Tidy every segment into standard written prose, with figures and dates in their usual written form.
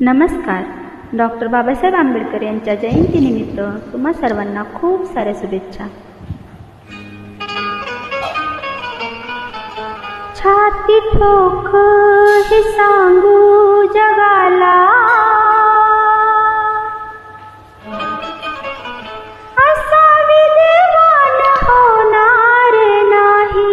नमस्कार. डॉक्टर बाबासाहेब आंबेडकर यांच्या जयंतीनिमित्त तुम्हा सर्वांना खूप साऱ्या शुभेच्छा. छाती ठोक हे सांगू जगाला, असा विद्वान होणार नाही.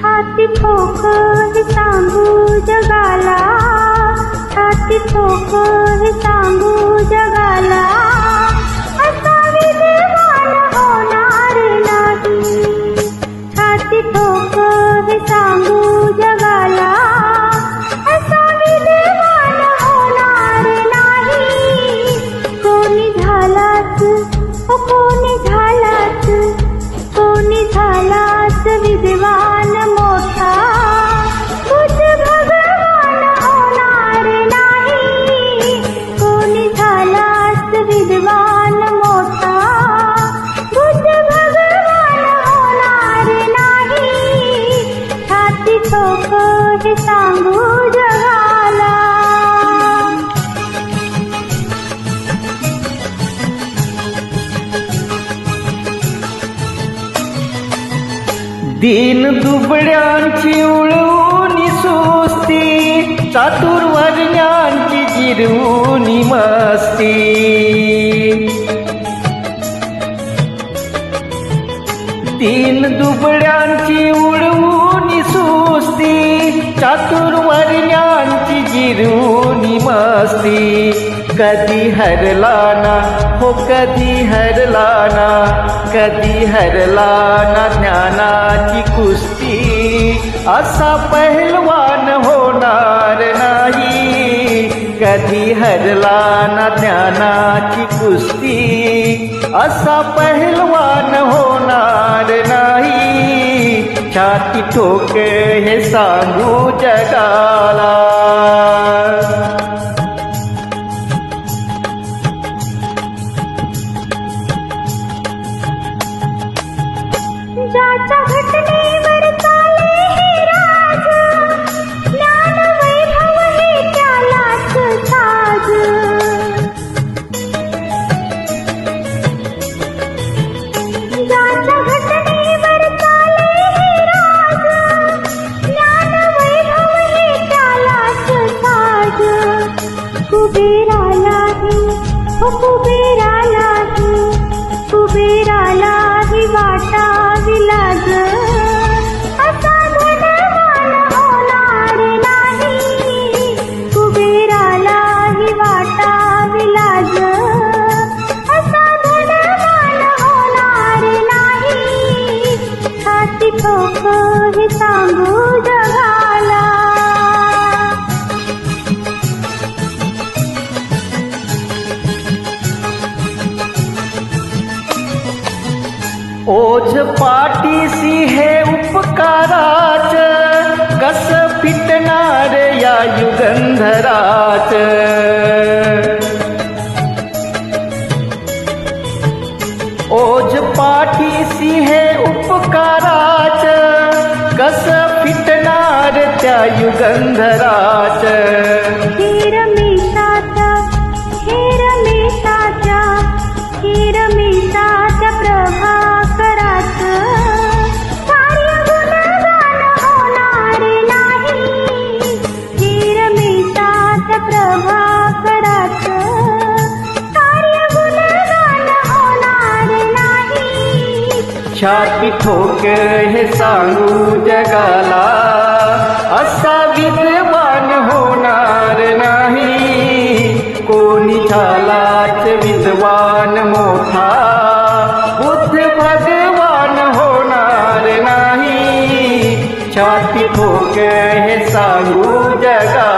छाती ठोक हे सांगू जगाला, छाती ठोक हे सांगू जगाला, असा विद्वान होणार नाही. छाती ठोक हे सांगू जगाला, असा विद्वान होणार नाही. कोणी झालाच कोणी झालाच, कोणी झालाच विद्वान मोठा, बुद्ध भगवान होणार नाही. कोणी झालाच विद्वान मोठा, बुद्ध भगवान होणार नाही. छाती ठोक हे सांगू जगाला. दीन दुबळ्यांची उळवूनी सुस्ती, चातुर्वर्ण्यांची जिरवूनी मस्ती. दीन दुबळ्यांची उळवूनी सुस्ती, चातुर्वर्ण्यांची जिरवूनी मस्ती. कधी हरला ना हो कधी हरला ना, कधी हरला ना ज्ञानाची कुस्ती, असा पहिलवान होणार नाही. कधी हरला ना ज्ञानाची कुस्ती, असा पहिलवान होणार नाही. छाती ठोक हे सांगू जगाला. ज्याच्या घटनेवर चाले हे राज, ज्ञान वैभव हे त्यालाच साज. ज्याच्या घटनेवर चाले हे राज, ज्ञान वैभव हे त्यालाच साज. कुबेरालाही हो कुबेरालाही, कुबेरालाही वाटा विलाज, असा धनवान होणार नाही. कुबेरालाही वाटा विलाज, असा धनवान होणार नाही. छाती ठोक हे सांगू जगाला. ओझ पाठीसी हे उपकाराच, कस फिटणार या युगंधराच. ओझ पाठीसी हे उपकाराच, कस फिटणार त्या युगंधराच. हे रमेशाच्या, हे रमेशाच्या, हे रमेशाच्या प्रभाकराच, कार्य गुणगान होणार नाही. हे रमेशाच्या प्रभाकराच, कार्य गुणगान होणार नाही. छाती ठोक हे सांगू जगाला, असा विद्वान होणार नाही. कोणी झालाच विद्वान मोठा, बुद्ध भगवान होणार नाही. छाती ठोक हे सांगू जगाला.